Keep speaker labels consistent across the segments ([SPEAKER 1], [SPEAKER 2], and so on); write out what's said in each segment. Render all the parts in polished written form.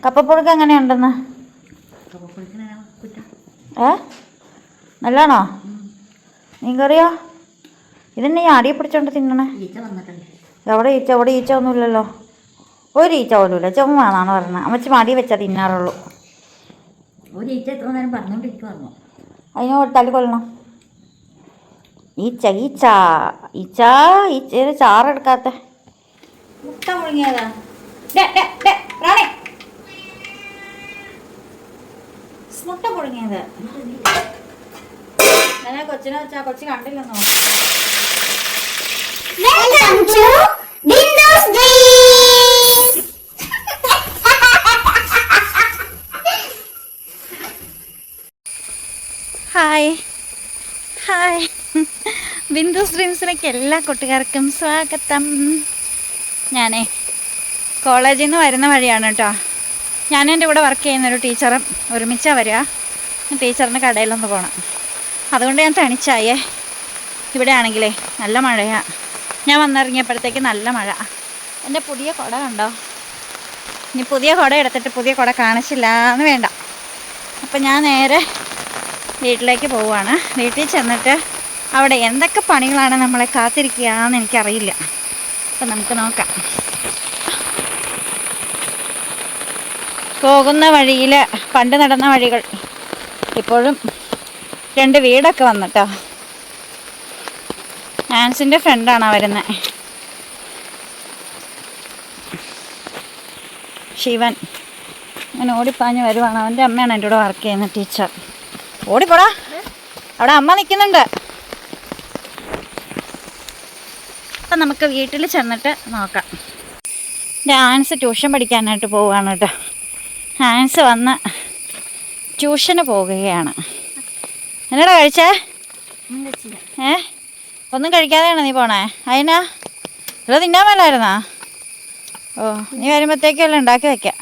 [SPEAKER 1] കപ്പപ്പുഴുക്ക് എങ്ങനെയുണ്ടെന്ന്? നല്ലാണോ? മീൻകറിയോ? ഇതെന്നെ ഈ അടിയെ പിടിച്ചോണ്ട് തിന്നണേ. എവിടെ ഈച്ച? ഇവിടെ ഈച്ച ഒന്നുമില്ലല്ലോ. ഒരു ഈച്ച പോലും ഇല്ല. ചുമ്മാന്നാണ് പറഞ്ഞത്. അമ്മച്ചി മടി വെച്ചാൽ തിന്നാറുള്ളൂ. അതിന് തല്ലിക്കൊള്ളണം. ഈച്ച ഈച്ച ഈച്ച ഈച്ച ചാറെടുക്കാത്ത മുട്ട മുഴുങ്ങിയതാ. മുട്ട പുഴുങ്ങിയത് ഞാൻ കൊച്ചിനെ വെച്ചാ കൊച്ചി കണ്ടില്ലെന്നോ. ഹായ് ഹായ്, ബിന്ദുസ് ഡ്രീംസിലേക്ക് എല്ലാ കൂട്ടുകാർക്കും സ്വാഗതം. ഞാനേ കോളേജിൽ നിന്ന് വരുന്ന വഴിയാണ് കേട്ടോ. ഞാൻ എൻ്റെ കൂടെ വർക്ക് ചെയ്യുന്നൊരു ടീച്ചറും ഒരുമിച്ചാണ് വരിക. ടീച്ചറിന് കടയിലൊന്ന് പോകണം, അതുകൊണ്ട് ഞാൻ തനിച്ചായേ. ഇവിടെ ആണെങ്കിലേ നല്ല മഴയാണ്. ഞാൻ വന്നിറങ്ങിയപ്പോഴത്തേക്ക് നല്ല മഴ. എൻ്റെ പുതിയ കുട കണ്ടോ? ഇനി പുതിയ കുട എടുത്തിട്ട് പുതിയ കുട കാണിച്ചില്ല എന്ന് വേണ്ട. അപ്പം ഞാൻ നേരെ വീട്ടിലേക്ക് പോവുകയാണ്. വീട്ടിൽ ചെന്നിട്ട് അവിടെ എന്തൊക്കെ പണികളാണ് നമ്മളെ കാത്തിരിക്കുകയെന്ന് എനിക്കറിയില്ല. അപ്പം നമുക്ക് നോക്കാം. പോകുന്ന വഴിയിൽ പണ്ട് നടന്ന വഴികൾ ഇപ്പോഴും 2 വീടൊക്കെ വന്നിട്ടോ. ആൻസിൻ്റെ ഫ്രണ്ടാണ് വരുന്നത്, ശിവൻ. ഞാൻ ഓടിപ്പാഞ്ഞ് വരുവാണ്. അവൻ്റെ അമ്മയാണ് എൻ്റെ കൂടെ വർക്ക് ചെയ്യുന്ന ടീച്ചർ. ഓടിപ്പോടാ, അവിടെ അമ്മ നിൽക്കുന്നുണ്ട്. അപ്പം നമുക്ക് വീട്ടിൽ ചെന്നിട്ട് നോക്കാം. എൻ്റെ ആൻസ് ട്യൂഷൻ പഠിക്കാനായിട്ട് പോവുകയാണ് കേട്ടോ. ആൻസ് വന്ന് ട്യൂഷന് പോകുകയാണ്. എന്നടാ കഴിച്ചേ? ഒന്നും കഴിക്കാതെയാണ് നീ പോണേ? അതിനാ ഇവിടെ തിന്നാൻ മേലായിരുന്നാ? ഓ, നീ വരുമ്പോഴത്തേക്കല്ലേ ഉണ്ടാക്കി വയ്ക്കാം.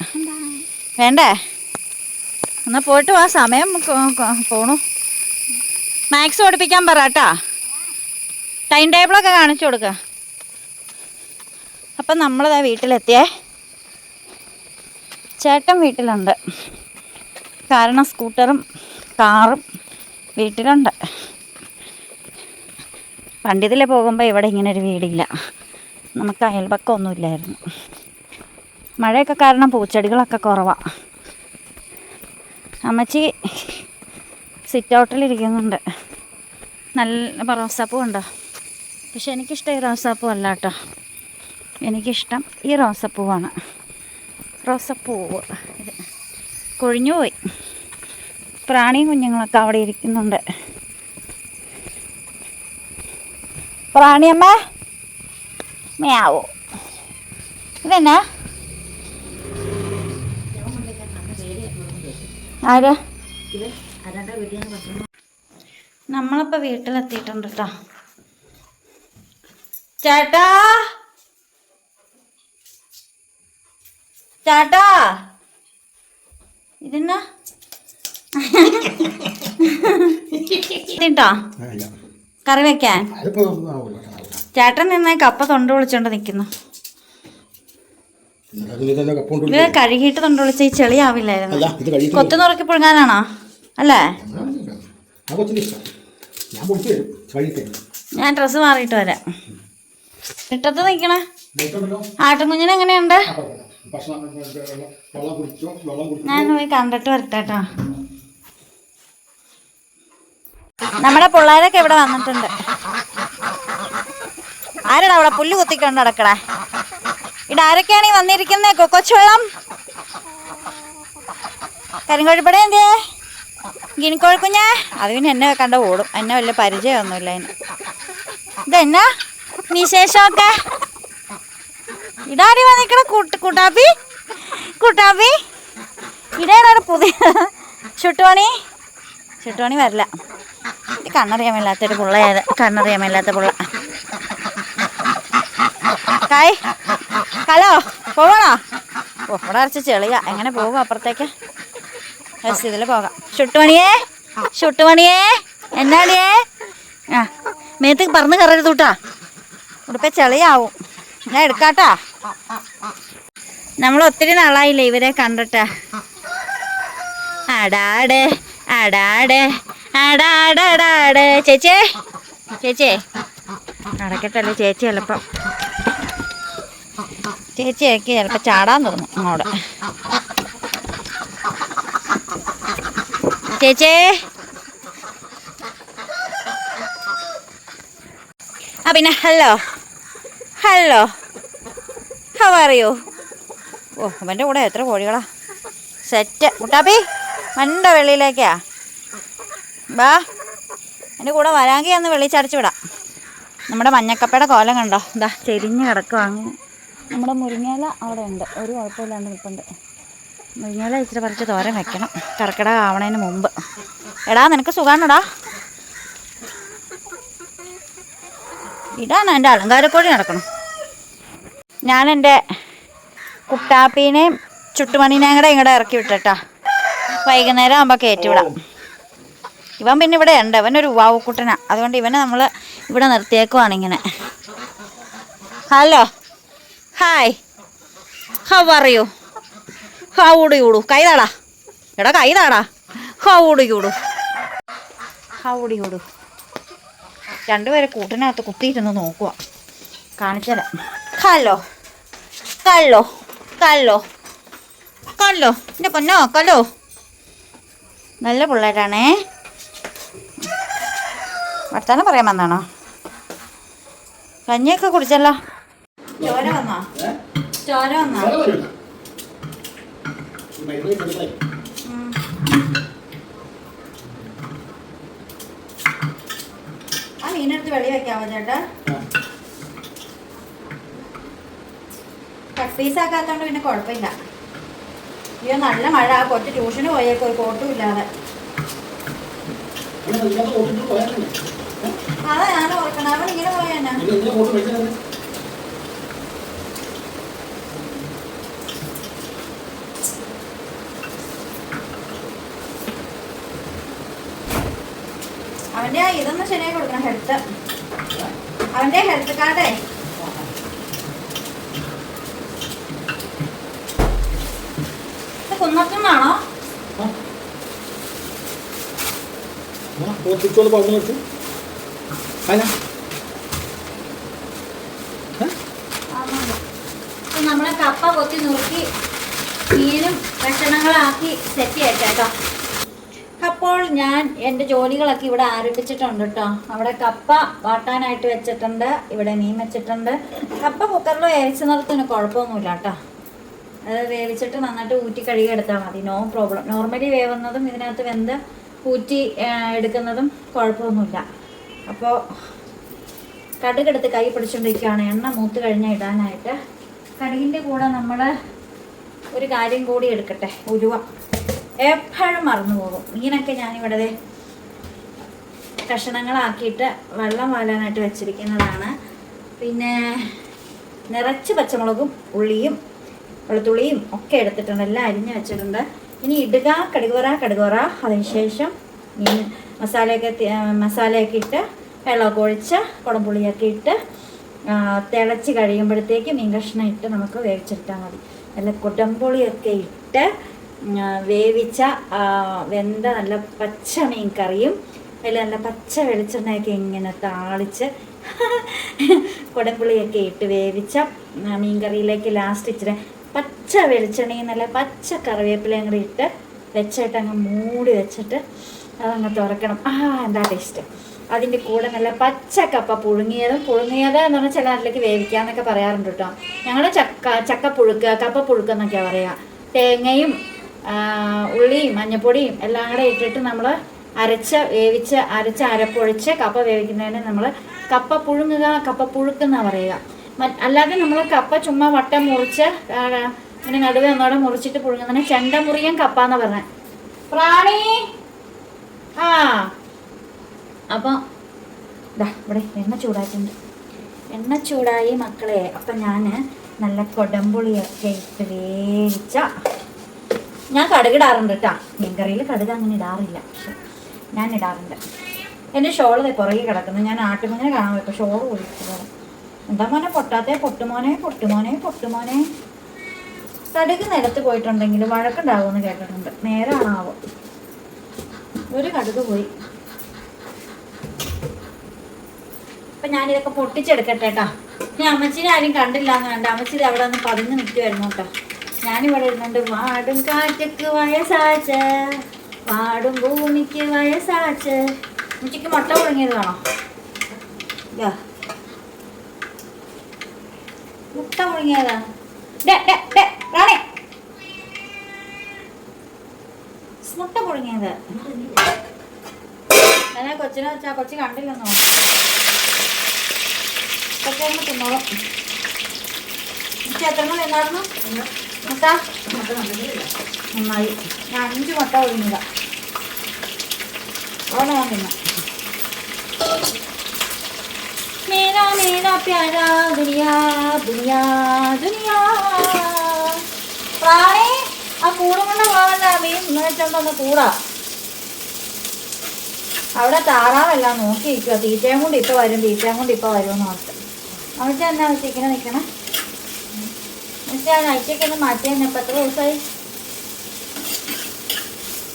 [SPEAKER 1] വേണ്ടേ? എന്നാൽ പോയിട്ട് വാ, സമയം പോണു. മാത്സ് പഠിപ്പിക്കാൻ പറ കേട്ടാ. ടൈം ടേബിളൊക്കെ കാണിച്ചു കൊടുക്കുക. അപ്പം നമ്മളിതാ വീട്ടിലെത്തിയേ. ചേട്ടൻ വീട്ടിലുണ്ട്, കാരണം സ്കൂട്ടറും കാറും വീട്ടിലുണ്ട്. പണ്ടിതിലെ പോകുമ്പോൾ ഇവിടെ ഇങ്ങനൊരു വീടില്ല. നമുക്ക് അയൽപക്കമൊന്നുമില്ലായിരുന്നു. മഴയൊക്കെ കാരണം പൂച്ചെടികളൊക്കെ കുറവാണ്. അമ്മച്ചി സിറ്റ് ഔട്ടിലിരിക്കുന്നുണ്ട്. നല്ല റോസാപ്പൂ ഉണ്ടോ? പക്ഷെ എനിക്കിഷ്ടം ഈ റോസാപ്പൂ അല്ല കേട്ടോ. എനിക്കിഷ്ടം ഈ റോസപ്പൂവാണ്. റോസപ്പൂവ് ഇത് കൊഴിഞ്ഞു പോയി. പ്രാണിയും കുഞ്ഞുങ്ങളൊക്കെ അവിടെ ഇരിക്കുന്നുണ്ട്. പ്രാണിയമ്മ മ്യാവോ. ഇതെന്നാ? ആരാ? നമ്മളിപ്പോൾ വീട്ടിലെത്തിയിട്ടുണ്ട് കേട്ടോ. ചേട്ടാ ചേട്ടാ, ഇതെന്നാ? ട്ടോ കറി വെക്കാൻ ചേട്ടൻ നിന്ന കപ്പ തൊണ്ട വിളിച്ചോണ്ട് നിക്കുന്നു. ഇത് കഴുകിയിട്ട് തൊണ്ട വിളിച്ച ഈ ചെളിയാവില്ലായിരുന്നു. കൊത്തു നുറുക്കി പുഴുങ്ങാനാണോ? അല്ലേ? ഞാൻ ഡ്രസ്സ് മാറിയിട്ട് വരാം. ഇട്ടത്ത് നിൽക്കണേ ആട്ടുംകുഞ്ഞിന് എങ്ങനെയുണ്ട്? ഞാൻ പോയി കണ്ടിട്ട് വരട്ടെ കേട്ടോ. നമ്മുടെ പിള്ളേരൊക്കെ ഇവിടെ വന്നിട്ടുണ്ട്. ആരാടാ അവിടെ പുല്ല് കുത്തിക്കൊണ്ട് നടക്കടേ? ഇവിടെ ആരൊക്കെയാണ് ഈ വന്നിരിക്കുന്നത്? കൊച്ചുവെള്ളം, കരിങ്കോഴിപ്പട എന്തേ? ഗിനിക്കോഴിക്കുഞ്ഞേ, അത് പിന്നെ എന്നെ കണ്ട ഓടും. എന്നെ വലിയ പരിചയമൊന്നുമില്ല അതിന്. ഇതെന്നാ വിശേഷമൊക്കെ? ഇടാടി വന്നിക്കണ കുട്ടാപ്പി കുട്ടാപ്പി. ഇടയാണ് പുതിയ ചുട്ടുപണി വരില്ല. ഇത് കണ്ണറിയാൻ മേലാത്തൊരു പിള്ളയത്. കണ്ണറിയാൻ മേലാത്ത പിള്ള. കായ് ഹലോ, പോകണോ? ഓ, ഇവിടെ അരച്ച് ചെളിയാ. എങ്ങനെ പോകും അപ്പുറത്തേക്ക്? ബസ് ഇതിൽ പോകാം. ചുട്ടുപണിയേ എന്നാടിയേ? ആ, മേത്തേക്ക് പറന്ന് കയറരുത് കൂട്ടാ. ഉടുപ്പേ ചെളിയാവും. ഞാൻ എടുക്കാട്ടാ. നമ്മൾ ഒത്തിരി നാളായില്ലേ ഇവരെ കണ്ടിട്ട്. അടാട് അടാട് അടാടാടാട്. ചേച്ചിയെ ചേച്ചിയെ അടക്കട്ടല്ലേ ചേച്ചി ചിലപ്പം ചേച്ചിയൊക്കെ ചിലപ്പോൾ ചാടാൻ തോന്നും അങ്ങോട്ട്. ചേച്ചേ പിന്നെ hello hello how are you? ഓ അവൻ്റെ കൂടെ എത്ര കോഴികളാ. സെറ്റ് മുട്ടാപ്പി മണ്ട വെളിയിലേക്കാ ബാ. എൻ്റെ കൂടെ വരാമെങ്കിൽ ഒന്ന് വെളിച്ചടച്ചു വിടാം. നമ്മുടെ മഞ്ഞക്കപ്പയുടെ കോലം കണ്ടോ, ഇതാ ചെരിഞ്ഞ് കിടക്കുക. അങ്ങനെ നമ്മുടെ മുരിങ്ങയില അവിടെ ഉണ്ട്, ഒരു കുഴപ്പമില്ലാണ്ട് നിൽപ്പുണ്ട്. മുരിങ്ങയില ഇച്ചിരി പറിച്ച് തോരൻ വെക്കണം കർക്കിടക ആവണതിന് മുമ്പ്. എടാ നിനക്ക് സുഖാണോടാ? ഇതാണ് എൻ്റെ അലങ്കാരക്കോഴി നടക്കണം. ഞാനെൻ്റെ കുട്ടാപ്പീനെയും ചുട്ടുമണീനെയും കൂടെ ഇങ്ങോട്ട് ഇറക്കി വിട്ടേട്ടാ. വൈകുന്നേരം ആകുമ്പോൾ കയറ്റിവിടാം. ഇവൻ പിന്നെ ഇവിടെ ഉണ്ട്, അവനൊരു വാവുക്കുട്ടനാണ്. അതുകൊണ്ട് ഇവനെ നമ്മൾ ഇവിടെ നിർത്തിയേക്കുവാണ് ഇങ്ങനെ. Hello hi how are you? How do you do? കൈതാടാ എടാ കൈതാടാ. How do you do? How do you do? രണ്ടുപേരെ കൂട്ടിനകത്ത് കുത്തിയിരുന്ന് നോക്കുക. കാണിച്ചുതരാം. കല്ലോ കല്ലോ കല്ലോ കല്ലോ എൻ്റെ പൊന്നോ കല്ലോ. നല്ല പിള്ളേരാണേ. വർത്താനം പറയാൻ വന്നാണോ? കഞ്ഞിയൊക്കെ കുടിച്ചല്ലോ. ചോര വന്നോ? ചോര വന്നോ? ആ മീനെടുത്ത് വെളി വെക്കാമോ ചേട്ടാ? കട്ട് പീസാക്കാത്തോണ്ട് പിന്നെ കുഴപ്പമില്ല. അയ്യോ നല്ല മഴ. ആ കൊച്ചു ട്യൂഷന് പോയേക്കോ ഒരു കോട്ടും ഇല്ലാതെ. അതാ ഞാൻ ഓർക്കണം. അവൻ ഇങ്ങനെ പോയാ അവൻ്റെ ഇതൊന്നും ശരിയായി കൊടുക്കണം. ഹെൽത്ത്, അവൻ്റെ ഹെൽത്ത് കാർഡേ. ഇത് കുന്നത്തുനിന്നാണോ? നമ്മളെ കപ്പ കൊത്തി നുറുക്കി മീനും ഭക്ഷണങ്ങളാക്കി സെറ്റ് ചെയ്യട്ടെ കേട്ടോ. അപ്പോൾ ഞാൻ എൻ്റെ ജോലികളൊക്കെ ഇവിടെ ആരംഭിച്ചിട്ടുണ്ട് കേട്ടോ. അവിടെ കപ്പ വാട്ടാനായിട്ട് വെച്ചിട്ടുണ്ട്, ഇവിടെ മീൻ വെച്ചിട്ടുണ്ട്. കപ്പ കുക്കറിൽ വേവിച്ച് നിർത്തുന്ന കുഴപ്പമൊന്നുമില്ല കേട്ടോ. അത് വേവിച്ചിട്ട് നന്നായിട്ട് ഊറ്റി കഴുകിയെടുത്താൽ മതി, നോ പ്രോബ്ലം. നോർമലി വേവുന്നതും ഇതിനകത്ത് വെന്ത് ഊറ്റി എടുക്കുന്നതും കുഴപ്പമൊന്നുമില്ല. അപ്പോൾ കടുകെടുത്ത് കൈ പിടിച്ചുകൊണ്ടിരിക്കുകയാണ്, എണ്ണ മൂത്ത് കഴിഞ്ഞാൽ ഇടാനായിട്ട്. കടുകിൻ്റെ കൂടെ നമ്മൾ ഒരു കാര്യം കൂടി എടുക്കട്ടെ, ഉലുവ. എപ്പോഴും മറന്നു പോകും. മീനൊക്കെ ഞാനിവിടെ കഷണങ്ങളാക്കിയിട്ട് വെള്ളം വാലാനായിട്ട് വെച്ചിരിക്കുന്നതാണ്. പിന്നെ നിറച്ച് പച്ചമുളകും ഉള്ളിയും വെളുത്തുള്ളിയും ഒക്കെ എടുത്തിട്ടുണ്ട്, എല്ലാം അരിഞ്ഞ് വെച്ചിട്ടുണ്ട്. ഇനി ഇടുക കടുകുറ. അതിനുശേഷം മീൻ മസാലയൊക്കെ ഇട്ട് വെള്ളമൊക്കെ ഒഴിച്ച് കുടംപുളിയൊക്കെ ഇട്ട് തിളച്ച് കഴിയുമ്പോഴത്തേക്ക് മീൻ കഷ്ണം ഇട്ട് നമുക്ക് വേവിച്ചെടുത്താൽ മതി. നല്ല കുടംപുളിയൊക്കെ ഇട്ട് വേവിച്ച വെന്ത നല്ല പച്ച മീൻ കറിയും അതിൽ നല്ല പച്ച വെളിച്ചെണ്ണയൊക്കെ ഇങ്ങനെ താളിച്ച് കുടംപുളിയൊക്കെ ഇട്ട് വേവിച്ച മീൻ കറിയിലേക്ക് ലാസ്റ്റ് ഇച്ചിരി പച്ച വെളിച്ചെണ്ണയും നല്ല പച്ച കറിവേപ്പിലയും കൂടി ഇട്ട് വെച്ചിട്ട് അങ്ങ് മൂടി വെച്ചിട്ട് അതങ്ങ് തുറക്കണം. എന്താ ടേസ്റ്റ്. അതിൻ്റെ കൂടെ നല്ല പച്ച കപ്പ പുഴുങ്ങിയത് എന്ന് പറഞ്ഞാൽ ചില അതിലേക്ക് വേവിക്കാന്നൊക്കെ പറയാറുണ്ട് കേട്ടോ. ഞങ്ങൾ ചക്കപ്പുഴുക്ക് കപ്പപ്പുഴുക്ക് എന്നൊക്കെയാണ് പറയുക. തേങ്ങയും ഉള്ളിയും മഞ്ഞപ്പൊടിയും എല്ലാം കൂടെ ഇട്ടിട്ട് നമ്മൾ അരച്ച് അരപ്പൊഴിച്ച് കപ്പ വേവിക്കുന്നതിന് നമ്മൾ കപ്പ പുഴുക്ക് എന്നാണ് പറയുക. അല്ലാതെ നമ്മൾ കപ്പ ചുമ്മാ വട്ടം മുറിച്ച് പിന്നെ നടുവേ ഒന്നോടെ മുറിച്ചിട്ട് പുഴുങ്ങുന്നതിന് ചെണ്ടമുറിയൻ കപ്പ എന്ന് പറഞ്ഞത് പ്രാണി. അപ്പോൾ ഇവിടെ എണ്ണ ചൂടായിട്ടുണ്ട്. എണ്ണ ചൂടായി മക്കളെ. അപ്പം ഞാൻ നല്ല കൊടംപുളിയൊക്കെ ഇട്ട് വേവിച്ച ഞാൻ കടുകിടാറുണ്ട് കേട്ടോ. മീൻകറിയിൽ കടുക് അങ്ങനെ ഇടാറില്ല, പക്ഷെ ഞാൻ ഇടാറുണ്ട്. എൻ്റെ ഷോള് പുറകെ കിടക്കുന്നത് ഞാൻ ആട്ടുമങ്ങനെ കാണാൻ ഇപ്പോൾ ഷോള് ഒഴിച്ചത്. എന്താ മോനെ പൊട്ടാത്തേ? പൊട്ടുമോനെ. കടുക് നിലത്ത് പോയിട്ടുണ്ടെങ്കിൽ വഴക്കുണ്ടാകുമെന്ന് കേട്ടിട്ടുണ്ട്. നേരാണാവോ? ഒരു കടുക് പോയി. അപ്പം ഞാനിതൊക്കെ പൊട്ടിച്ചെടുക്കട്ടെ കേട്ടോ. ഇനി അമ്മച്ചിനെ ആരും കണ്ടില്ല എന്ന് കണ്ട അമ്മച്ചി അവിടെ നിന്ന് പതിഞ്ഞ് നിൽക്കുമായിരുന്നു കേട്ടോ. ഞാനിവിടെ ഇരുന്നുണ്ട്. വാടും കാറ്റക്ക് വയസ്സാച്ച്, വാടും ഭൂമിക്ക് വയസ്സാച്ച്. അമ്മച്ചിക്ക് മുട്ട പുഴുങ്ങിയത് വേണോ? മുട്ട പുഴുങ്ങിയതാ റാണി, മുട്ട പുഴുങ്ങിയത്. ഞാൻ കൊച്ചിനെ വെച്ചാ കൊച്ചി കണ്ടില്ലെന്നോ. കൊച്ചൊന്ന് തിന്നോളും. എനിക്ക് എത്ര മണി എന്നായിരുന്നു മുട്ട? നന്നായി. ഞാൻ 5 മുട്ട പുഴുങ്ങിയത. അവിടെ ഞാൻ തിന്ന. മേരാ മേരാ പ്യാരാ ദുനിയാ ദുനിയാ ദുനിയാ. പ്രാണി, ആ കൂടും കൊണ്ട് പോകണ്ട. മീൻ മേടിച്ചോണ്ടൊന്ന് കൂടാ. അവിടെ താറാവെല്ലാം നോക്കിയിരിക്കുക. തീറ്റയും കൊണ്ട് ഇപ്പം വരും, തീറ്റയും കൊണ്ട് ഇപ്പം വരുമെന്ന് ഓർത്ത്. അവിടുത്തെ എന്നാ വെച്ചിങ്ങനെ നിൽക്കണേ? പക്ഷേ ആ നൈറ്റൊക്കെ മാറ്റി തന്നെ. ഇപ്പം എത്ര ദിവസമായി?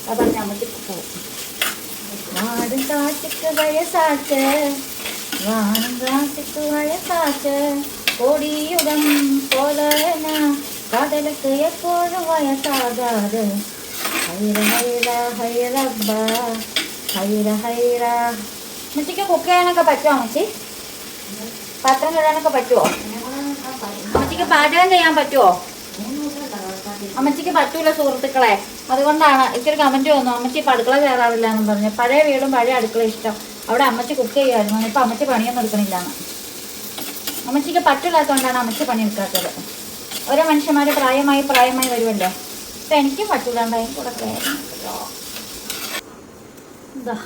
[SPEAKER 1] അത് പറഞ്ഞ അമ്മച്ചിക്ക് പോകും. വാടും കാറ്റക്ക് വയസ്സാച്ച്, വാടും കാറ്റക്ക് വയസ്സാച്ച്, കൊടിയുടം പോലെ കടലക്ക് എപ്പോഴും വയസ്സാകാതെ. ഹൈറ ഹൈറ ഹൈറബ്ബ ഹൈറ ഹൈറ. അമ്മച്ചിക്ക് കുക്ക് ചെയ്യാനൊക്കെ പറ്റുമോ അമ്മച്ചി? പാത്രം കഴുകാനൊക്കെ പറ്റുമോ അമ്മച്ചിക്ക്? പാചകം ചെയ്യാൻ പറ്റുമോ അമ്മച്ചിക്ക്? പറ്റൂല സുഹൃത്തുക്കളെ. അതുകൊണ്ടാണ് എനിക്കൊരു കമൻറ്റ് വന്നു, അമ്മച്ചി ഇപ്പം അടുക്കള കയറാറില്ല എന്ന് പറഞ്ഞ്. പഴയ വീടും പഴയ അടുക്കള ഇഷ്ടം. അവിടെ അമ്മച്ചി കുക്ക് ചെയ്യുമായിരുന്നു. ഇപ്പം അമ്മച്ചി പണിയൊന്നും എടുക്കണില്ലാന്ന്. അമ്മച്ചിക്ക് പറ്റില്ലാത്തതുകൊണ്ടാണ് അമ്മച്ചി പണി എടുക്കാത്തത്. ഓരോ മനുഷ്യന്മാർ പ്രായമായി വരുമല്ലോ. ഇപ്പം എനിക്കും പറ്റൂലാണ്ടായി കൂടെ കയറുന്നല്ലോ. ഇതാ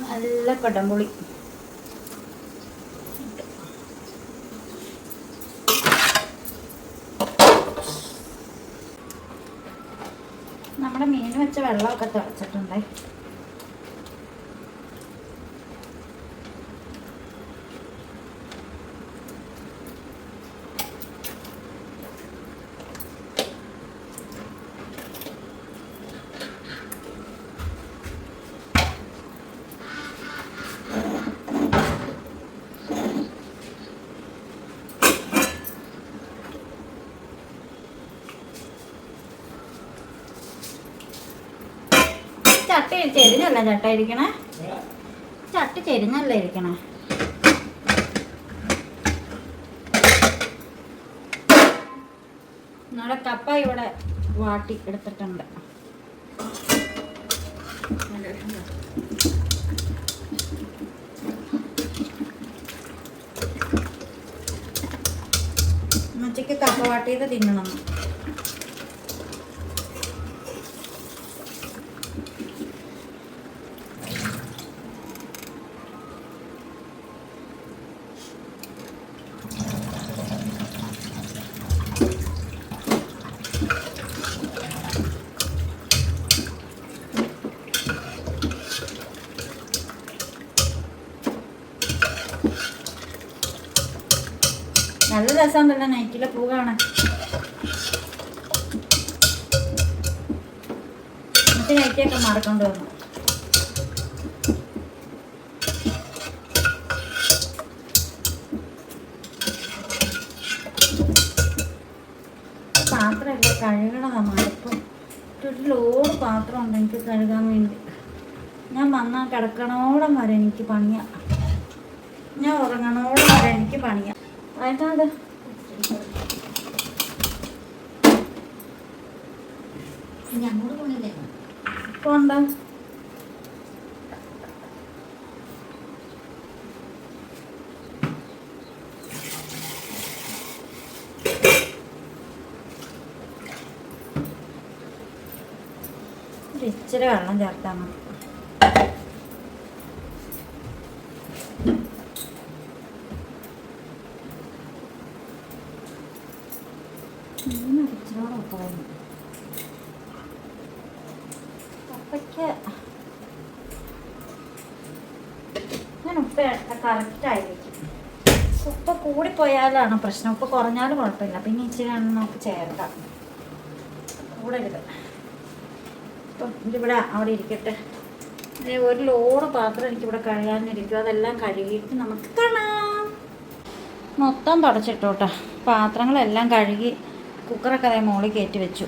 [SPEAKER 1] നല്ല കൊടംപുളി. നമ്മുടെ മീൻ വെച്ച വെള്ളമൊക്കെ തിളച്ചിട്ടുണ്ടേ. ചട്ടി ചെരിഞ്ഞല്ല ചട്ട ഇരിക്കണേ. ചട്ടി ചെരിഞ്ഞല്ല ഇരിക്കണേ. നമ്മുടെ കപ്പ ഇവിടെ വാട്ടി എടുത്തിട്ടുണ്ട്. ഉച്ചയ്ക്ക് കപ്പ വാട്ടിയത് തിന്നണം. നല്ല രസമുണ്ടല്ലോ നൈറ്റിലെ പൂ കാണാൻ. എന്നിട്ട് നൈറ്റിയൊക്കെ മറക്കൊണ്ട് വന്നു. പാത്രമല്ല കഴുകണതാണ് മടുപ്പം. ഒരു ലോഡ് പാത്രം ഉണ്ട് എനിക്ക് കഴുകാൻ വേണ്ടി. ഞാൻ വന്നാൽ കിടക്കണോളം വരെ എനിക്ക് പണിയാ. ഞാൻ ഉറങ്ങണോളം വരെ എനിക്ക് പണിയാ. അതായത് പോണ്ട. ഇച്ചിരി വെള്ളം ചേർത്താൽ മതി. കപ്പയ്ക്ക് ഞാൻ ഉപ്പ് കറക്റ്റായിരിക്കും. ഉപ്പ് കൂടിപ്പോയാലാണ് പ്രശ്നം. ഉപ്പ് കുറഞ്ഞാലും കുഴപ്പമില്ല. പിന്നെ ഇച്ചിരി നമുക്ക് ചേർക്കാം, കൂടരുത്. അപ്പം ഇതിവിടെ അവിടെ ഇരിക്കട്ടെ. ഒരു ലോഡ് പാത്രം എനിക്കിവിടെ കഴുകാനിരിക്കും. അതെല്ലാം കഴുകിയിട്ട് നമുക്ക് കാണാം. മൊത്തം തുടച്ചിട്ടോട്ടോ. പാത്രങ്ങളെല്ലാം കഴുകി കുക്കറൊക്കെ അതേ മുകളിൽ കയറ്റി വെച്ചു.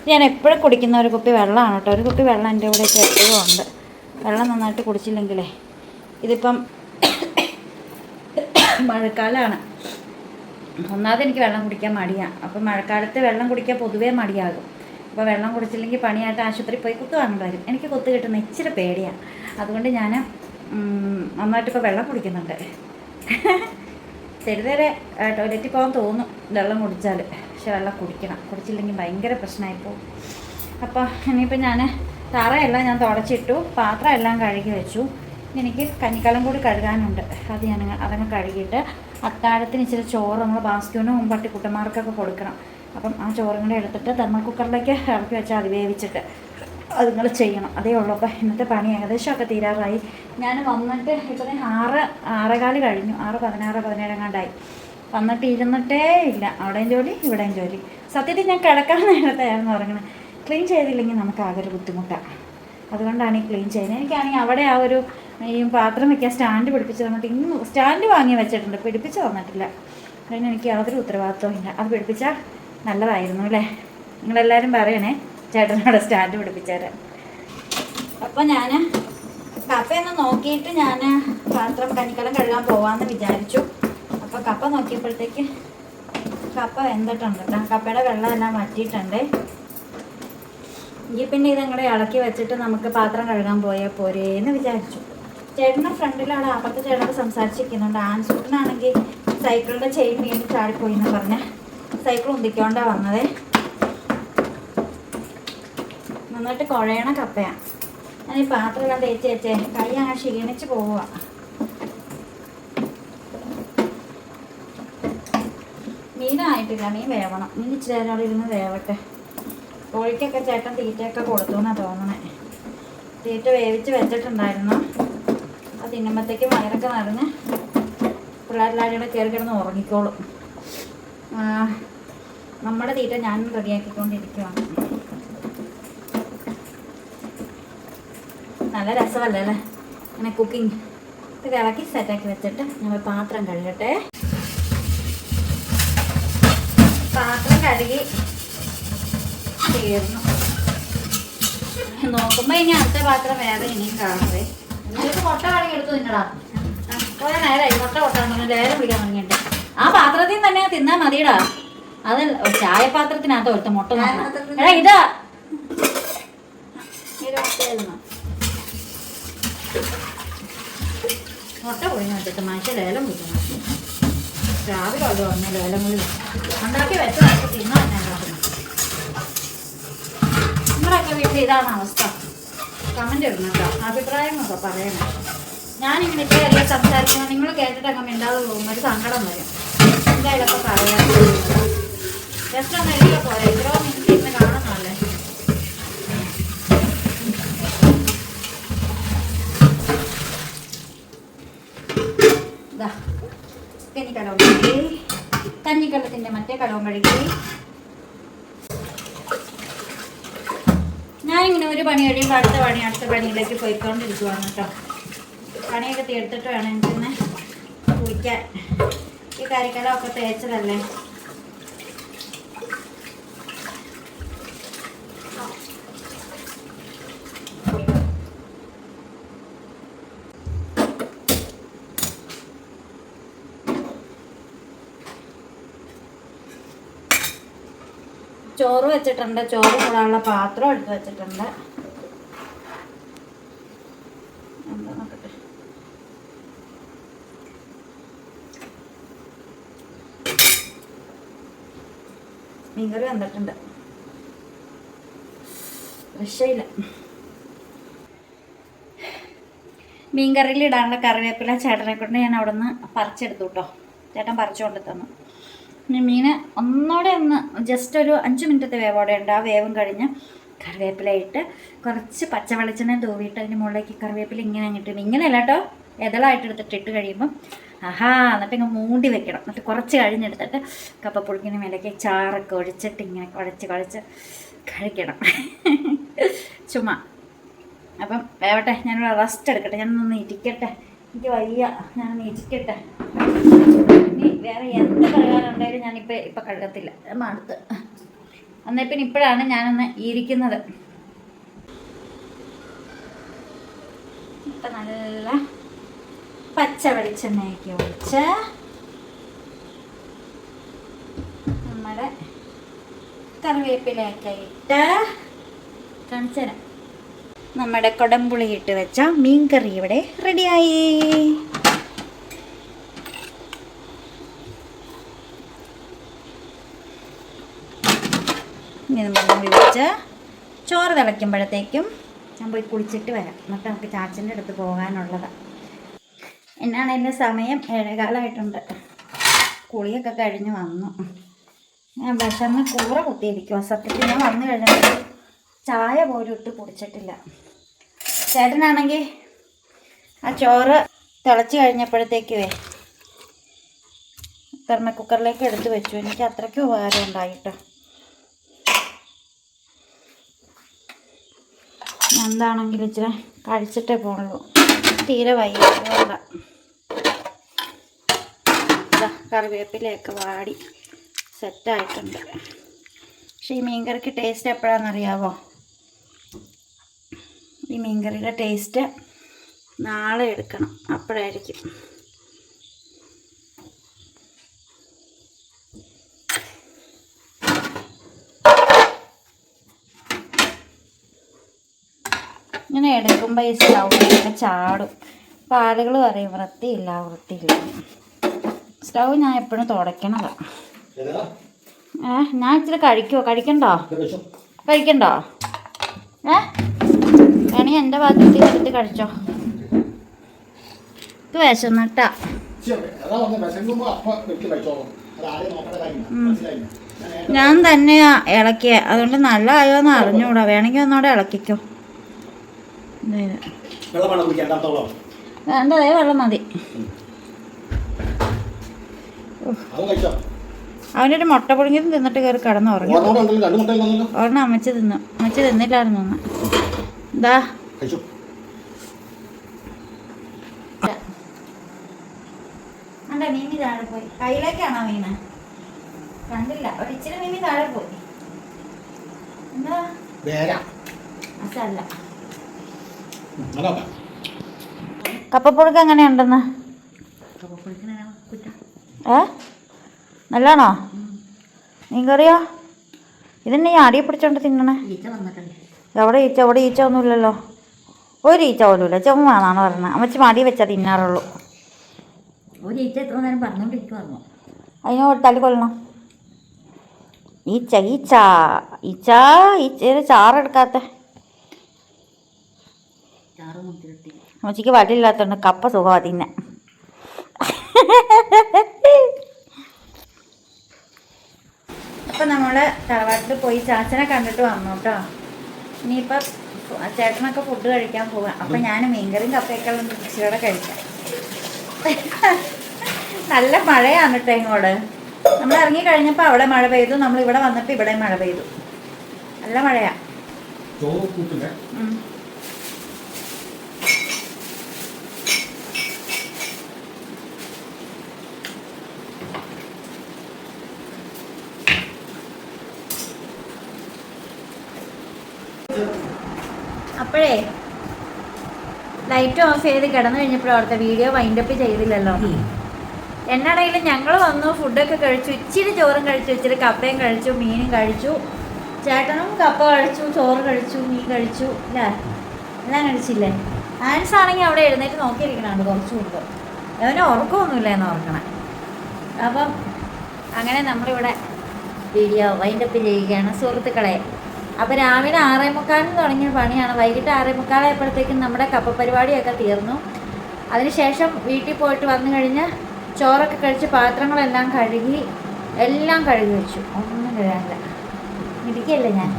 [SPEAKER 1] ഞാൻ എപ്പോഴും കുടിക്കുന്ന ഒരു കുപ്പി വെള്ളമാണ് കേട്ടോ. ഒരു കുപ്പി വെള്ളം എൻ്റെ കൂടെ എപ്പോഴും ഉണ്ട്. വെള്ളം നന്നായിട്ട് കുടിച്ചില്ലെങ്കിലേ, ഇതിപ്പം മഴക്കാലമാണ്. ഒന്നാമത് എനിക്ക് വെള്ളം കുടിക്കാൻ മടിയാണ്. അപ്പം മഴക്കാലത്ത് വെള്ളം കുടിക്കാൻ പൊതുവേ മടിയാകും. അപ്പോൾ വെള്ളം കുടിച്ചില്ലെങ്കിൽ പണിയായിട്ട് ആശുപത്രിയിൽ പോയി കുത്തു വാങ്ങേണ്ടി വരും. എനിക്ക് കുത്ത് കിട്ടുന്ന ഇച്ചിരി പേടിയാണ്. അതുകൊണ്ട് ഞാൻ നന്നായിട്ടിപ്പോൾ വെള്ളം കുടിക്കുന്നുണ്ട്. തെരുതേരെ ടോയ്ലറ്റിൽ പോകാൻ തോന്നും വെള്ളം കുടിച്ചാൽ. പക്ഷെ വെള്ളം കുടിക്കണം. കുടിച്ചില്ലെങ്കിൽ ഭയങ്കര പ്രശ്നമായിപ്പോവും. അപ്പോൾ ഇനിയിപ്പോൾ ഞാൻ തറയെല്ലാം ഞാൻ തുടച്ചിട്ടു, പാത്രം എല്ലാം കഴുകി വെച്ചു. എനിക്ക് കഞ്ഞിക്കലം കൂടി കഴുകാനുണ്ട്. അത് ഞാൻ അതങ്ങ് കഴുകിയിട്ട് അത്താഴത്തിന് ഇച്ചിരി ചോറ് നമ്മൾ ബാസ്ക്യൂനും പട്ടിക്കുട്ടന്മാർക്കൊക്കെ കൊടുക്കണം. അപ്പം ആ ചോറും കൂടെ എടുത്തിട്ട് തെർമൽ കുക്കറിലേക്ക് ഇറക്കി വെച്ചാൽ അത് വേവിച്ചിട്ട് അത് നിങ്ങൾ ചെയ്യണം. അതേ ഉള്ളൂ. അപ്പോൾ ഇന്നത്തെ പണി ഏകദേശമൊക്കെ തീരാറായി. ഞാൻ വന്നിട്ട് ഇപ്പോൾ 6:15 കഴിഞ്ഞു. 6:16, 17 എങ്ങാണ്ടായി. വന്നിട്ട് ഇരുന്നിട്ടേ ഇല്ല. അവിടെയും ജോലി ഇവിടെയും ജോലി. സത്യത്തിൽ ഞാൻ കിടക്കാൻ നേരത്തെയായിരുന്നു ഉറങ്ങുന്നത്. ക്ലീൻ ചെയ്തില്ലെങ്കിൽ നമുക്ക് ആകെ ഒരു ബുദ്ധിമുട്ടാണ്. അതുകൊണ്ടാണ് ഈ ക്ലീൻ ചെയ്യുന്നത്. എനിക്കാണെങ്കിൽ അവിടെ ആ ഒരു ഈ പാത്രം വയ്ക്കാൻ സ്റ്റാൻഡ് പിടിപ്പിച്ച് തന്നിട്ട് ഇന്ന് സ്റ്റാൻഡ് വാങ്ങി വെച്ചിട്ടുണ്ട്, പിടിപ്പിച്ച് തന്നിട്ടില്ല. അതിന് എനിക്ക് യാതൊരു ഉത്തരവാദിത്വവും ഇല്ല. അത് പിടിപ്പിച്ചാൽ നല്ലതായിരുന്നു അല്ലേ? നിങ്ങളെല്ലാവരും പറയണേ ചേട്ടനോട് സ്റ്റാൻഡ് പിടിപ്പിച്ചേരാൻ. അപ്പോൾ ഞാൻ കപ്പയൊന്ന് നോക്കിയിട്ട് ഞാൻ പാത്രം കഞ്ഞിക്കലം കഴുകാൻ പോകാമെന്ന് വിചാരിച്ചു. അപ്പോൾ കപ്പ നോക്കിയപ്പോഴത്തേക്ക് കപ്പ വെന്തിട്ടുണ്ട് കേട്ടോ. കപ്പയുടെ വെള്ളം എല്ലാം വറ്റിയിട്ടുണ്ട്. എങ്കിൽ പിന്നെ ഇതങ്ങടെ ഇളക്കി വെച്ചിട്ട് നമുക്ക് പാത്രം കഴുകാൻ പോയാൽ പോരേന്ന് വിചാരിച്ചു. ചേട്ടൻ്റെ ഫ്രണ്ടിലാണ് അപ്പുറത്തെ ചേട്ടനോട് സംസാരിച്ചിരിക്കുന്നുണ്ട്. ആൻസൂട്ടനാണെങ്കിൽ സൈക്കിളിൻ്റെ ചെയിൻ വീണ്ടും ചാടിപ്പോയി എന്ന് പറഞ്ഞ് സൈക്കിൾ ഉന്തിക്കൊണ്ടാണ് വന്നത്. നന്നായിട്ട് കുഴയണ കപ്പയാണ്. ഞാൻ ഈ പാത്രമെല്ലാം തേച്ച് വെച്ചേ കൈ അങ്ങനെ ക്ഷീണിച്ച് പോവുക. മീനായിട്ടില്ല, മീൻ വേവണം. മീൻ ഇച്ചിരി നേരം അവിടെ ഇരുന്ന് വേവട്ടെ. കോഴിക്കൊക്കെ ചേട്ടൻ തീറ്റയൊക്കെ കൊടുത്തു എന്നാണ് തോന്നണേ. തീറ്റ വേവിച്ച് വെച്ചിട്ടുണ്ടായിരുന്നു. അത് തിന്നുമ്പോഴത്തേക്കും വയറൊക്കെ നിറഞ്ഞ് പിള്ളേരെല്ലാവരും കൂടെ കയറി കിടന്ന് ഉറങ്ങിക്കോളും. നമ്മുടെ തീറ്റ ഞാൻ റെഡിയാക്കിക്കൊണ്ടിരിക്കുകയാണ്. നല്ല രസമല്ലേ അല്ലേ അങ്ങനെ കുക്കിംഗ്? ഇത് ഇളക്കി സെറ്റാക്കി വെച്ചിട്ട് ഞങ്ങൾ പാത്രം കഴുകട്ടെ. പാത്രം കഴുകി തീർന്നു. നോക്കുമ്പോൾ ഇനി അടുത്ത പാത്രം വേറെ ഇനിയും കാണുന്നത്. നിങ്ങൾക്ക് മുട്ട കഴുകി എടുത്തു തിന്നടാ. കുറേ നേരമായി മുട്ട കൊട്ടാൻ ലേലം പിടിക്കാൻ തുടങ്ങിയിട്ട്. ആ പാത്രത്തിൽ നിന്ന് തന്നെ തിന്നാൽ മതിയടാ. അത് ചായപാത്രത്തിനകത്ത് എടുത്ത മുട്ട എടാ ഇതാ മുട്ട പൊഴിഞ്ഞ് വെച്ചിട്ട് മനുഷ്യ ലേലം പിടിക്കണം. രാവിലെ അത് പറഞ്ഞ ലേലങ്ങളിൽ ഉണ്ടാക്കി വെച്ചതൊക്കെ തിന്നാൻ തന്നെ ഉണ്ടാക്കുന്നത്. നിങ്ങളൊക്കെ വീട്ടിൽ ഇതാണ് അവസ്ഥ? കമൻ്റ് ഇടണം കേട്ടോ, അഭിപ്രായങ്ങളൊക്കെ പറയണം. ഞാനിങ്ങനെ ഇത്രയധികം സംസാരിക്കുമ്പോൾ നിങ്ങൾ കേട്ടിട്ടൊക്കെ മിണ്ടാതെ പോകുമ്പോൾ ഒരു സങ്കടം വരും. എന്തായാലൊക്കെ പറയാം. ജസ്റ്റ് ഒന്ന് എഴുതിയ പോലെ ഇത്രയോ മിനിറ്റ് ഇന്ന് കാണുന്നല്ലേ. ഇതാ കഞ്ഞിക്കലവും കഴുകി, കഞ്ഞിക്കലത്തിൻ്റെ മറ്റേ കലവും കഴുകി. ഞാനിങ്ങനെ ഒരു പണി കഴിയുമ്പോൾ അടുത്ത പണിയിലേക്ക് പോയിക്കൊണ്ടിരിക്കുവാണ് കേട്ടോ. പണിയൊക്കെ തീർത്തിട്ട് വേണം എനിക്കിന്ന് കുളിക്കാൻ. ഈ കറിക്കലമൊക്കെ തേച്ചതല്ലേ. ചോറ് വെച്ചിട്ടുണ്ട്. ചോറ് കൂടാനുള്ള പാത്രം എടുത്ത് വെച്ചിട്ടുണ്ട്. എന്താ നോക്കട്ടെ. മീൻകറി വന്നിട്ടുണ്ട്. രക്ഷയില്ല. മീൻകറിയിൽ ഇടാനുള്ള കറിവേപ്പില ചേട്ടനെ കൊണ്ട് ഞാൻ അവിടെ നിന്ന് പറിച്ചെടുത്തു കേട്ടോ. ചേട്ടൻ പറിച്ചുകൊണ്ട് തന്നു. പിന്നെ മീൻ ഒന്നോടെ ഒന്ന് ജസ്റ്റ് ഒരു 5 മിനിറ്റത്തെ വേവോടെ ഉണ്ട്. ആ വേവും കഴിഞ്ഞ് കറിവേപ്പില ഇട്ട് കുറച്ച് പച്ച വെളിച്ചെണ്ണ തൂവിയിട്ട് അതിൻ്റെ മുകളിലേക്ക് കറിവേപ്പില ഇങ്ങനെ അങ്ങിട്ടിട്ട് ഇങ്ങനെയല്ല കേട്ടോ, എതളായിട്ട് എടുത്തിട്ട് ഇട്ട് കഴിയുമ്പം എന്നിട്ട് ഇങ്ങനെ മൂടി വെക്കണം. എന്നിട്ട് കുറച്ച് കഴിഞ്ഞെടുത്തിട്ട് കപ്പപ്പുഴുക്കിന് മേലേക്ക് ചാറൊക്കെ ഒഴിച്ചിട്ട് ഇങ്ങനെ കുഴച്ച് കഴിക്കണം. ചുമ്മാ. അപ്പം വേവട്ടെ, ഞാനിവിടെ റെസ്റ്റ് എടുക്കട്ടെ, ഞാനൊന്ന് ഇരിക്കട്ടെ, എനിക്ക് വയ്യ, ഞാനൊന്ന് ഇരിക്കട്ടെ. ഇനി വേറെ എന്ത് കഴുകാനുണ്ടെങ്കിലും ഞാനിപ്പോൾ കഴുകത്തില്ല, അടുത്ത് എന്നാൽ പിന്നെ ഇപ്പോഴാണ് ഞാനൊന്ന് ഇരിക്കുന്നത്. ഇപ്പം നല്ല പച്ച വെളിച്ചെണ്ണയൊക്കെ ഒഴിച്ച് നമ്മുടെ കറിവേപ്പിലയൊക്കെ ഇട്ട് കാണിച്ചു തരാം. നമ്മുടെ കൊടംപുളി ഇട്ട് വെച്ച മീൻ കറി ഇവിടെ റെഡിയായി. ഇനി നമ്മൾ മൂടി വെച്ച് ചോറ് തിളയ്ക്കുമ്പോഴത്തേക്കും ഞാൻ പോയി കുളിച്ചിട്ട് വരാം. എന്നിട്ട് നമുക്ക് ചാച്ചൻ്റെ അടുത്ത് പോകാനുള്ളതാണ്. എന്നാണ് എൻ്റെ സമയം 7:15 കുളിയൊക്കെ കഴിഞ്ഞ് വന്നു. ഞാൻ വിശന്ന് കൂറ കുത്തിയിരിക്കുമോ. സത്യത്തിൽ ഞാൻ വന്നു കഴിഞ്ഞപ്പോൾ ചായ പോലും ഇട്ട് കുടിച്ചിട്ടില്ല. ചേട്ടനാണെങ്കിൽ ആ ചോറ് തിളച്ച് കഴിഞ്ഞപ്പോഴത്തേക്കുവേ തെർമക്കുക്കറിലേക്ക് എടുത്ത് വെച്ചു. എനിക്ക് അത്രയ്ക്ക് ഉപകാരം ഉണ്ടായിട്ടോ. എന്താണെങ്കിലും ഇച്ചിരി കഴിച്ചിട്ടേ പോകുള്ളൂ, തീരെ വയ്യ. കറിവേപ്പിലയൊക്കെ വാടി സെറ്റായിട്ടുണ്ട്. പക്ഷെ ഈ മീൻകറിക്ക് ടേസ്റ്റ് എപ്പോഴാണെന്നറിയാവോ? ഈ മീൻകറിയുടെ ടേസ്റ്റ് നാളെ എടുക്കണം, അപ്പോഴായിരിക്കും. ഇങ്ങനെ എടുക്കുമ്പോൾ ഈ സ്റ്റൗവിലൊക്കെ ചാടും. അപ്പോൾ ആളുകൾ പറയും വൃത്തിയില്ല. സ്റ്റൗ ഞാൻ എപ്പോഴും തുടയ്ക്കണതാണ്. ഞാൻ ഇച്ചിരി കഴിക്കണ്ടോ? വേണമെങ്കിൽ എൻ്റെ ഭാഗത്ത് എടുത്ത് കഴിച്ചോ. ഇത് വിശന്നിട്ടാ. ഞാൻ തന്നെയാ ഇളക്കിയ, അതുകൊണ്ട് നല്ലതായോന്ന് അറിഞ്ഞൂടാ. വേണമെങ്കിൽ ഒന്നോടെ ഇളക്കിക്കോ. വേണ്ടതേ വെള്ളം മതി. അവനൊരു മുട്ട പുഴുങ്ങിയത് തിന്നിട്ട് കയറി കിടന്നുറങ്ങി. ഒരെണ്ണം അമ്മച്ചി തിന്നില്ലായിരുന്നു. ഇതാ മീമി താഴെ പോയി. കയ്യിലേക്കാണോ വീണ്? കണ്ടില്ല. ഒരു ഇച്ചിരി മീമി താഴെ പോയി. എന്താ അല്ല കപ്പപ്പുഴുക്ക് എങ്ങനെയുണ്ടെന്ന്? നല്ലാണോ മീൻകറിയോ? ഇതെന്നെ ഈ ആടിയെ പിടിച്ചോണ്ട് തിന്നണേ. എവിടെ ഈച്ച? അവിടെ ഈച്ച ഒന്നുമില്ലല്ലോ. ഒരു ഈച്ച പോലും ഇല്ല. ചുമ്മാന്നാണ് പറഞ്ഞത്. അമ്മച്ചി മടി വെച്ചാൽ തിന്നാറുള്ളൂ. ഒരു ഈച്ച എത്ര നേരം പറഞ്ഞോണ്ടിരിക്കുവായിരുന്നു. അതിന് തല്ലിക്കൊള്ളണം. ഈച്ചയുടെ ചാറെടുക്കാത്ത അമ്മച്ചിക്ക് വടിയില്ലാത്തതുകൊണ്ട് കപ്പ സുഖമാണ് തിന്നാൻ. അപ്പം നമ്മൾ തറവാട്ടിൽ പോയി ചാച്ചനെ കണ്ടിട്ട് വന്നു കേട്ടോ. ഇനിയിപ്പം ചേട്ടനൊക്കെ ഫുഡ് കഴിക്കാൻ പോവാം. അപ്പം ഞാൻ മീൻകറിയും കപ്പയൊക്കെ ഇച്ചിരിയോടെ കഴിക്കാം. നല്ല മഴയാണ് കേട്ടോ ഇങ്ങോട്ട്. നമ്മൾ ഇറങ്ങി കഴിഞ്ഞപ്പോൾ അവിടെ മഴ പെയ്തു, നമ്മൾ ഇവിടെ വന്നപ്പോൾ ഇവിടെ മഴ പെയ്തു. നല്ല മഴയാ. അപ്പോഴേ ലൈറ്റ് ഓഫ് ചെയ്ത് കിടന്നു കഴിഞ്ഞപ്പോഴും അവിടുത്തെ വീഡിയോ വൈൻഡപ്പ് ചെയ്തില്ലല്ലോ. എന്നാണെങ്കിലും ഞങ്ങൾ വന്നു, ഫുഡൊക്കെ കഴിച്ചു, ഇച്ചിരി ചോറും കഴിച്ചു, ഇച്ചിരി കപ്പയും കഴിച്ചു, മീനും കഴിച്ചു. ചേട്ടനും കപ്പ കഴിച്ചു, ചോറ് കഴിച്ചു, മീൻ കഴിച്ചു, അല്ലേ? എല്ലാം കഴിച്ചില്ലേ? ആൻസ് ആണെങ്കിൽ അവിടെ എഴുന്നേറ്റ് നോക്കിയിരിക്കണുണ്ട് കുറച്ച് മുമ്പ്. അവന് ഉറക്കമൊന്നുമില്ല എന്ന് ഓർക്കണേ. അപ്പം അങ്ങനെ നമ്മളിവിടെ വീഡിയോ വൈൻഡപ്പ് ചെയ്യുകയാണ് സുഹൃത്തുക്കളെ. അപ്പോൾ രാവിലെ 6:45 തുടങ്ങിയ പണിയാണ്. വൈകിട്ട് 6:45 ആയപ്പോഴത്തേക്കും നമ്മുടെ കപ്പ പരിപാടിയൊക്കെ തീർന്നു. അതിനുശേഷം വീട്ടിൽ പോയിട്ട് വന്നു കഴിഞ്ഞ് ചോറൊക്കെ കഴിച്ച് പാത്രങ്ങളെല്ലാം കഴുകി വെച്ചു. ഒന്നും കഴുകാനില്ല. ഇരിക്കല്ലേ ഞാൻ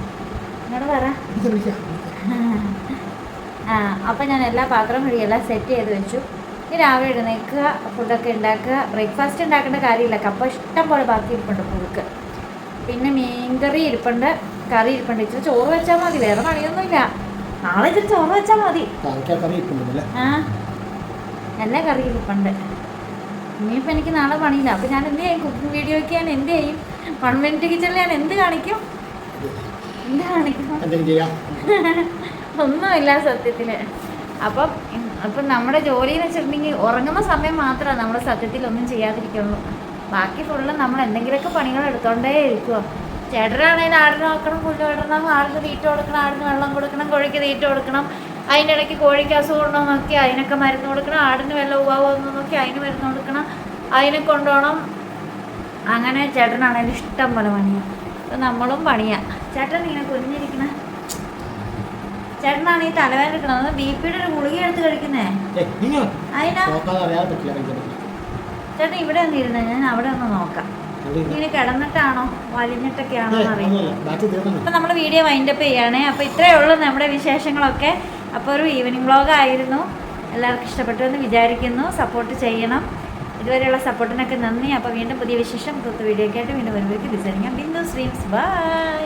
[SPEAKER 1] എന്നോട് പറ. അപ്പം ഞാൻ എല്ലാ പാത്രവും കഴുകി എല്ലാം സെറ്റ് ചെയ്ത് വെച്ചു. രാവിലെ എഴുന്നേൽക്കുക, ഫുഡൊക്കെ ഉണ്ടാക്കുക. ബ്രേക്ക്ഫാസ്റ്റ് ഉണ്ടാക്കേണ്ട കാര്യമില്ല, കപ്പ ഇഷ്ടം പോലെ ബാക്കി ഇരിപ്പുണ്ട് പുഴുക്ക്. പിന്നെ മീൻകറി ഇരിപ്പുണ്ട്, കറി ഇരിപ്പുണ്ട്. ഇച്ചിരി ചോറ് വെച്ചാൽ മതി, വേറെ പണിയൊന്നുമില്ല. നാളെ ഇച്ചിരി ചോറ് വെച്ചാൽ മതി. ആ എല്ലാ കറി ഇരിപ്പുണ്ട്. ഇനിയിപ്പോൾ എനിക്ക് നാളെ പണിയില്ല. അപ്പോൾ ഞാൻ എന്ത് ചെയ്യും? കുക്കിംഗ് വീഡിയോയ്ക്ക് ഞാൻ എന്ത് ചെയ്യും? 1 മിനിറ്റ് കിച്ചണിൽ ഞാൻ എന്ത് കാണിക്കും? ഒന്നുമില്ല സത്യത്തിൽ. അപ്പം നമ്മുടെ ജോലി എന്ന് വെച്ചിട്ടുണ്ടെങ്കിൽ ഉറങ്ങുന്ന സമയം മാത്രമാണ് നമ്മൾ സത്യത്തിൽ ഒന്നും ചെയ്യാതിരിക്കുള്ളൂ. ബാക്കി ഫുള്ള് നമ്മൾ എന്തെങ്കിലുമൊക്കെ പണികൾ എടുത്തോണ്ടേ ഇരിക്കുമോ. ചേട്ടനാണെങ്കിൽ ആടിന് നോക്കണം, പുല്ല് ഇടണം, ആടിന് തീറ്റ കൊടുക്കണം, ആടിന് വെള്ളം കൊടുക്കണം, കോഴിക്ക് തീറ്റ കൊടുക്കണം. അതിൻ്റെ ഇടയ്ക്ക് കോഴിക്ക് അസുഖം ഉണ്ടോ നോക്കി അതിനൊക്കെ മരുന്ന് കൊടുക്കണം. ആടിന് വെള്ളം ഉവാവെന്ന് നോക്കി അതിന് മരുന്ന് കൊടുക്കണം, അതിനെ കൊണ്ടുപോകണം. അങ്ങനെ ചേട്ടനാണെങ്കിൽ ഇഷ്ടം പോലെ പണിയാണ്. അപ്പം നമ്മളും പണിയാണ്. ചേട്ടൻ ഇങ്ങനെ കുഞ്ഞിരിക്കണ ചേട്ടനാണ് ഈ തലവേദന എടുക്കണത്. BP-യുടെ ഒരു ഗുളിക എടുത്ത് കഴിക്കുന്നേ. അതിനാ ചേട്ടൻ ഇവിടെ ഒന്ന് ഇരുന്നേ, ഞാൻ അവിടെ ഒന്ന് നോക്കാം. ഇങ്ങനെ കിടന്നിട്ടാണോ വലിഞ്ഞിട്ടൊക്കെയാണോ എന്നറിയില്ല. അപ്പം നമ്മൾ വീഡിയോ വൈൻഡപ്പ് ചെയ്യുകയാണേ. അപ്പോൾ ഇത്രയേ ഉള്ളൂ നമ്മുടെ വിശേഷങ്ങളൊക്കെ. അപ്പോൾ ഒരു ഈവനിങ് വ്ളോഗ് ആയിരുന്നു. എല്ലാവർക്കും ഇഷ്ടപ്പെട്ടു എന്ന് വിചാരിക്കുന്നു. സപ്പോർട്ട് ചെയ്യണം. ഇതുവരെയുള്ള സപ്പോർട്ടിനൊക്കെ നന്ദി. അപ്പോൾ വീണ്ടും പുതിയ വിശേഷം പുതിയ വീഡിയോ ഒക്കെ ആയിട്ട് വീണ്ടും വരുമ്പോഴേക്കും ഡിസൈനിങ് ബിന്ദു സ്ട്രീംസ്. ബൈ.